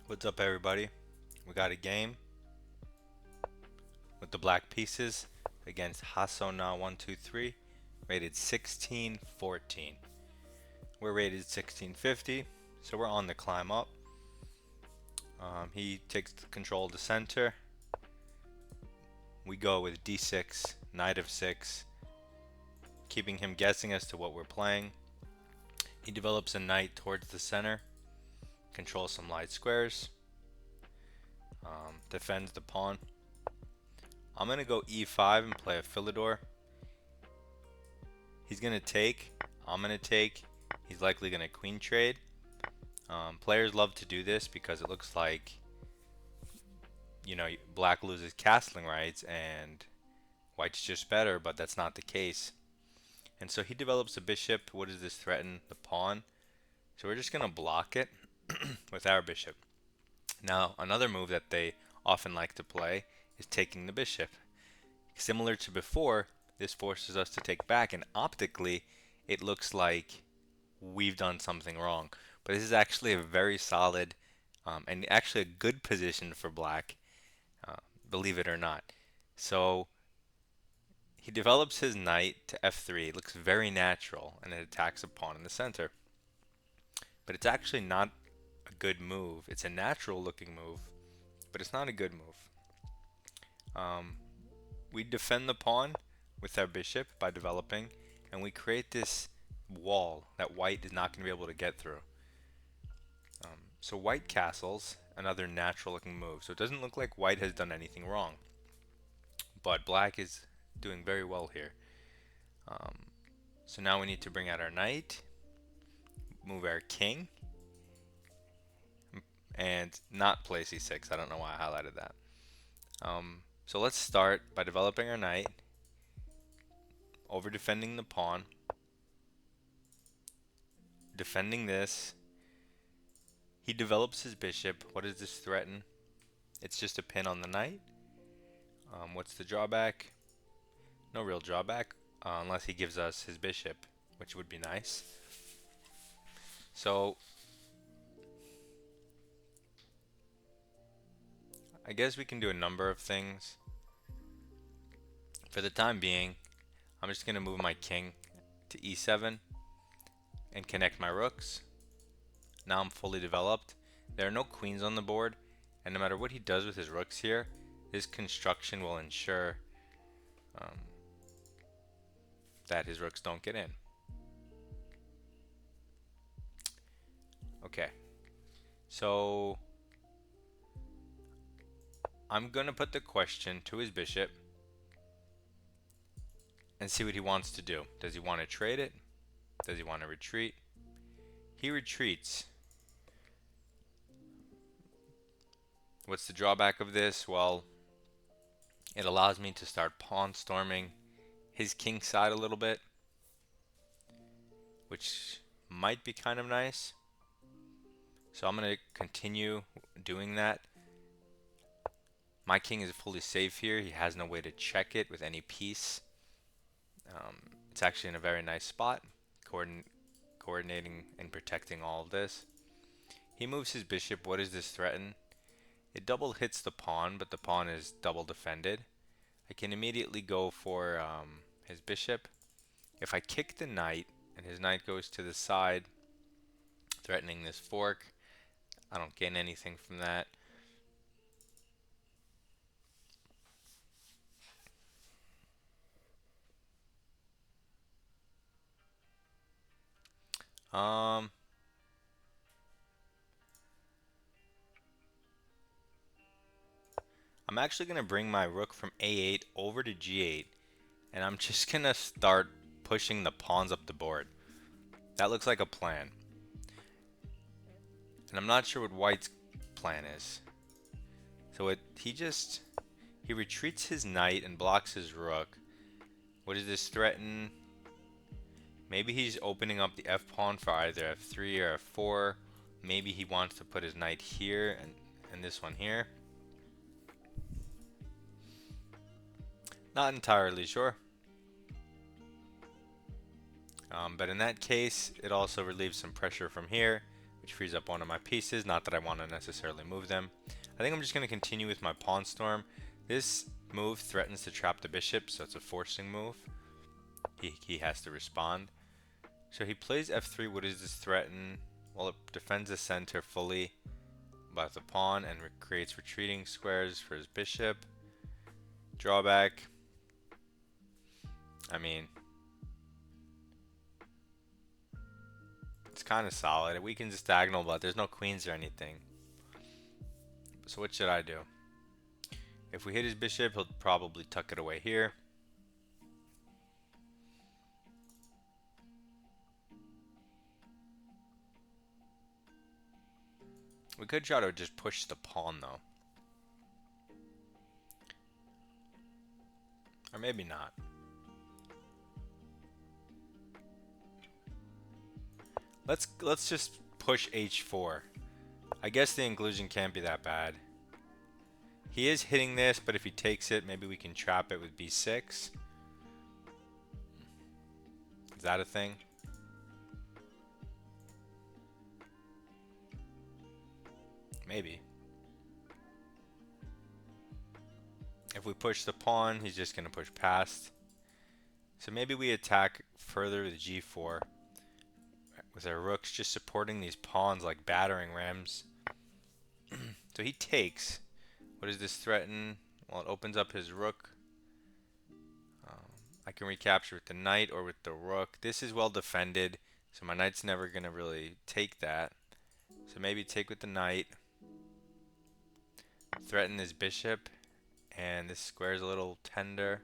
What's up, everybody? We got a game with the black pieces against Hasona123, rated 1614. We're rated 1650, so we're on the climb up. He takes control of the center. We go with d6, knight of 6, keeping him guessing as to what we're playing. He develops a knight towards the center, controls some light squares, defends the pawn. I'm going to go e5 and play a Philidor. He's going to take, I'm going to take, he's likely going to queen trade. Players love to do this because it looks like, black loses castling rights and white's just better, but that's not the case. And so he develops a bishop. What does this threaten? The pawn. So we're just going to block it with our bishop. Now, another move that they often like to play is taking the bishop. Similar to before, this forces us to take back, and optically, it looks like we've done something wrong. But this is actually a very solid and actually a good position for black, uh, believe it or not. So he develops his knight to f3. It looks very natural, and it attacks a pawn in the center. But it's actually not a good move. It's a natural looking move, but it's not a good move. We defend the pawn with our bishop by developing, and we create this wall that white is not going to be able to get through. So white castles, another natural looking move. So it doesn't look like white has done anything wrong, but black is doing very well here. So now we need to bring out our knight, move our king, and not play c6. I don't know why I highlighted that. So let's start by developing our knight, over defending the pawn, defending this. He develops his bishop. What does this threaten? It's just a pin on the knight. What's the drawback? No real drawback, unless he gives us his bishop, which would be nice. So I guess we can do a number of things. For the time being, I'm just going to move my king to e7 and connect my rooks. Now I'm fully developed. There are no queens on the board, and no matter what he does with his rooks here, this construction will ensure that his rooks don't get in. Okay, so I'm going to put the question to his bishop and see what he wants to do. Does he want to trade it? Does he want to retreat? He retreats. What's the drawback of this? Well, it allows me to start pawn storming his king side a little bit, which might be kind of nice. So I'm going to continue doing that. My king is fully safe here. He has no way to check it with any piece. It's actually in a very nice spot, coordinating and protecting all of this. He moves his bishop. What does this threaten? It double hits the pawn, but the pawn is double defended. I can immediately go for his bishop. If I kick the knight and his knight goes to the side, threatening this fork, I don't gain anything from that. I'm actually going to bring my rook from a8 over to g8, and I'm just going to start pushing the pawns up the board. That looks like a plan. And I'm not sure what white's plan is. So he retreats his knight and blocks his rook. What does this threaten? Maybe he's opening up the f-pawn for either f3 or f4. Maybe he wants to put his knight here and this one here. Not entirely sure. But in that case, it also relieves some pressure from here, which frees up one of my pieces. Not that I want to necessarily move them. I think I'm just going to continue with my pawn storm. This move threatens to trap the bishop, so it's a forcing move. He has to respond. So he plays f3. What does this threaten? Well, it defends the center fully by the pawn and creates retreating squares for his bishop. Drawback. I mean, it's kind of solid. It weakens his diagonal, but there's no queens or anything. So what should I do? If we hit his bishop, he'll probably tuck it away here. We could try to just push the pawn though. Or maybe not. Let's just push h4. I guess the inclusion can't be that bad. He is hitting this, but if he takes it, maybe we can trap it with b6. Is that a thing? Maybe. If we push the pawn, he's just going to push past. So maybe we attack further with g4. With our rooks just supporting these pawns like battering rams. So he takes. What does this threaten? Well, it opens up his rook. I can recapture with the knight or with the rook. This is well defended, so my knight's never going to really take that. So maybe take with the knight. Threaten this bishop. And this square is a little tender.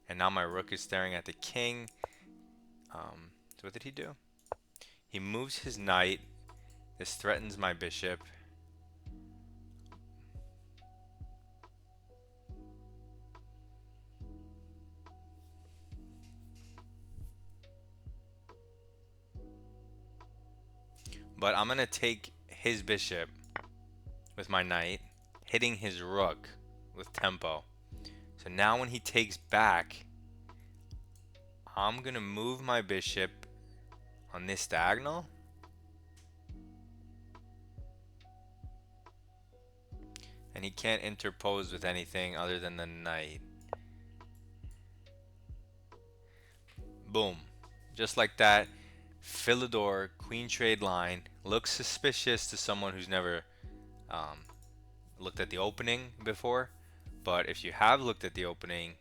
And now my rook is staring at the king. So what did he do? He moves his knight. This threatens my bishop. But I'm going to take his bishop with my knight, hitting his rook with tempo. So now when he takes back, I'm going to move my bishop on this diagonal. And he can't interpose with anything other than the knight. Boom. Just like that, Philidor queen trade line looks suspicious to someone who's never looked at the opening before. But if you have looked at the opening,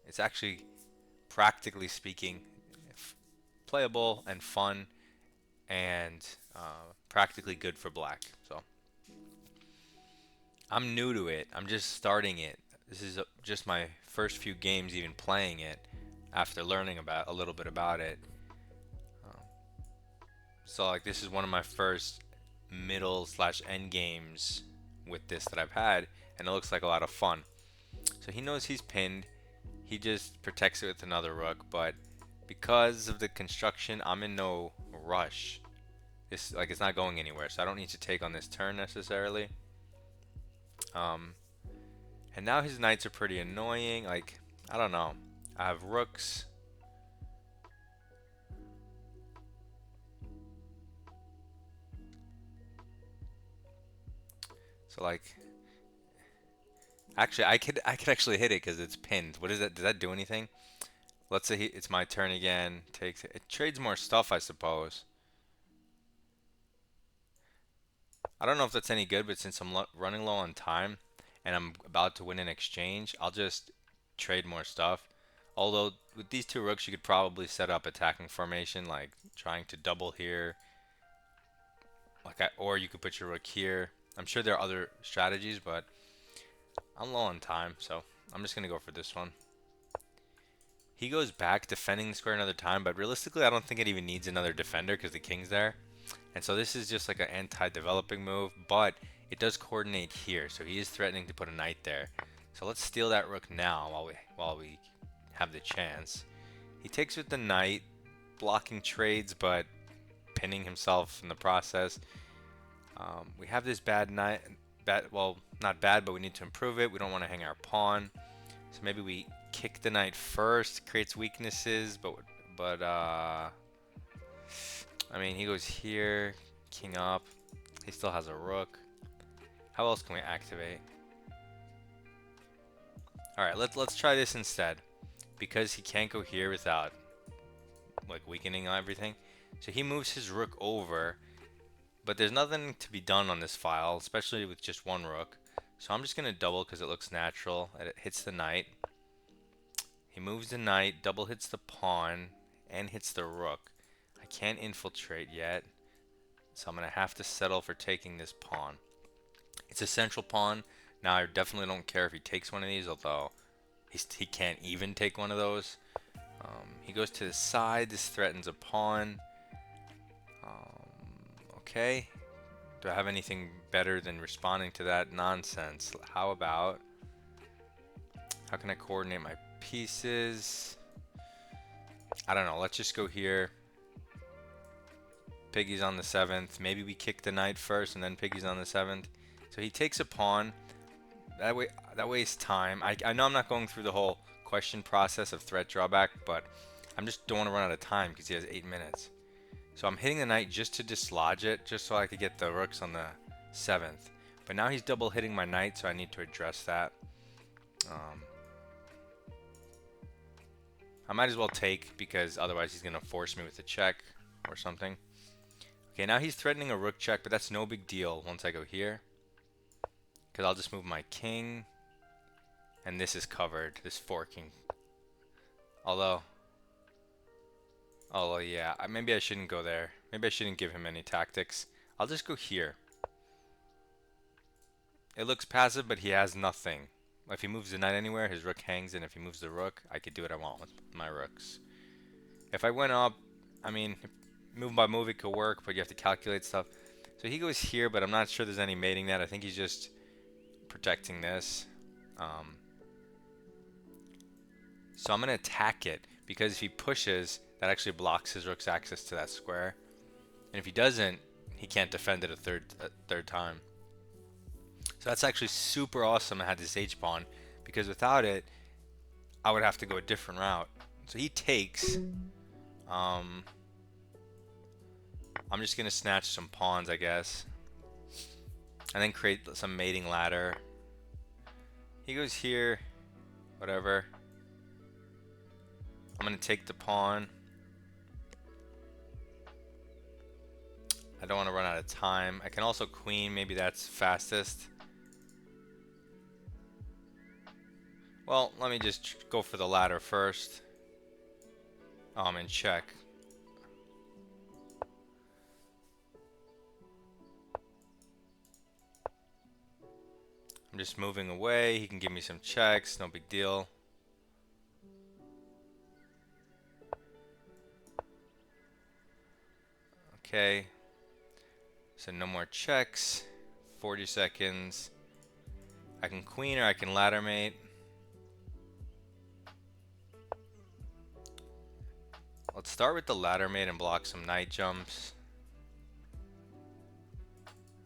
it's actually, practically speaking, playable and fun and practically good for black. So I'm new to it. I'm just starting it. This is just my first few games even playing it after learning about a little bit about it. So like this is one of my first middle / end games with this that I've had, and it looks like a lot of fun. So he knows he's pinned. He just protects it with another rook, but because of the construction, I'm in no rush. It's like it's not going anywhere, so I don't need to take on this turn necessarily. And now his knights are pretty annoying. Like, I don't know. I have rooks. So like, actually, I could actually hit it because it's pinned. What is that? Does that do anything? Let's say it's my turn again. Takes it. It trades more stuff, I suppose. I don't know if that's any good, but since I'm running low on time and I'm about to win an exchange, I'll just trade more stuff. Although with these two rooks, you could probably set up attacking formation, like trying to double here, or you could put your rook here. I'm sure there are other strategies, but I'm low on time, so I'm just gonna go for this one. He goes back defending the square another time, but realistically, I don't think it even needs another defender because the king's there. And so this is just like an anti-developing move, but it does coordinate here, so he is threatening to put a knight there. So let's steal that rook now while we have the chance. He takes with the knight, blocking trades, but pinning himself in the process. We have this bad knight, well, not bad, but we need to improve it. We don't want to hang our pawn, so maybe we kick the knight first. Creates weaknesses, but I mean, he goes here, King up. He still has a rook. How else can we activate? Alright, let's try this instead. Because he can't go here without like weakening everything. So he moves his rook over, but there's nothing to be done on this file, especially with just one rook. So I'm just gonna double because it looks natural. And it hits the knight. He moves the knight, double hits the pawn, and hits the rook. I can't infiltrate yet, so I'm gonna have to settle for taking this pawn. It's a central pawn. Now I definitely don't care if he takes one of these, although he can't even take one of those. He goes to the side. This threatens a pawn. Okay. Do I have anything better than responding to that nonsense? How about... How can I coordinate my pieces? I don't know. Let's just go here. Piggy's on the 7th. Maybe we kick the knight first and then Piggy's on the 7th. So he takes a pawn. That wastes time. I know I'm not going through the whole question process of threat drawback, but I'm just don't want to run out of time because he has 8 minutes. So I'm hitting the knight just to dislodge it, just so I could get the rooks on the 7th. But now he's double hitting my knight, so I need to address that. I might as well take, because otherwise he's going to force me with a check or something. Okay, now he's threatening a rook check, but that's no big deal once I go here. Because I'll just move my king. And this is covered, this forking. Although... Oh, yeah, maybe I shouldn't go there. Maybe I shouldn't give him any tactics. I'll just go here. It looks passive, but he has nothing. If he moves the knight anywhere, his rook hangs, and if he moves the rook, I could do what I want with my rooks. If I went up, I mean, move by move it could work, but you have to calculate stuff. So he goes here, but I'm not sure there's any mating that. I think he's just protecting this. So I'm going to attack it, because if he pushes, that actually blocks his rook's access to that square. And if he doesn't, he can't defend it a third time. So that's actually super awesome I had this H-pawn, because without it, I would have to go a different route. So he takes. I'm just going to snatch some pawns, I guess. And then create some mating ladder. He goes here. Whatever. I'm going to take the pawn. I don't want to run out of time. I can also queen. Maybe that's fastest. Well, let me just go for the ladder first. And check. I'm just moving away. He can give me some checks. No big deal. Okay. So no more checks. 40 seconds. I can queen or I can ladder mate. Let's start with the ladder mate and block some knight jumps.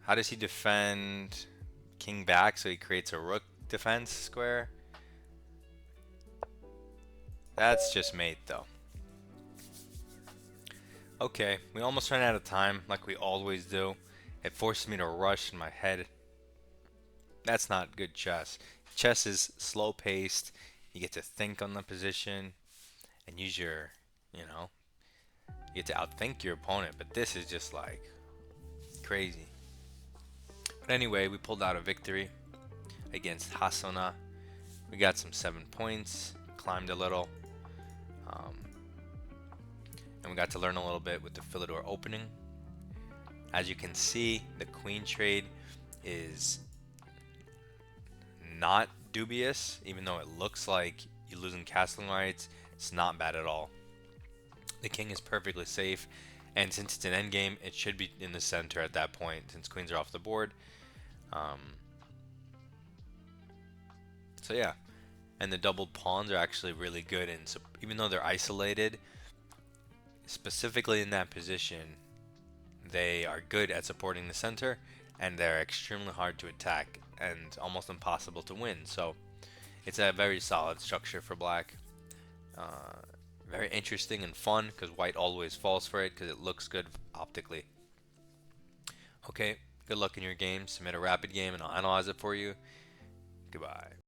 How does he defend? King back, so he creates a rook defense square. That's just mate though. Okay, we almost ran out of time, like we always do. It forces me to rush in my head. That's not good chess. Chess is slow paced. You get to think on the position and use your, you get to outthink your opponent, but this is just like crazy. But anyway, we pulled out a victory against Hasona. We got some 7 points, climbed a little, and we got to learn a little bit with the Philidor opening. As you can see, the queen trade is not dubious, even though it looks like you're losing castling rights. It's not bad at all. The king is perfectly safe, and since it's an endgame, it should be in the center at that point, since queens are off the board. So yeah, and the doubled pawns are actually really good, and so even though they're isolated, specifically in that position, they are good at supporting the center, and they're extremely hard to attack and almost impossible to win. So it's a very solid structure for black. Very interesting and fun, because white always falls for it because it looks good optically. Okay, good luck in your game. Submit a rapid game and I'll analyze it for you. Goodbye.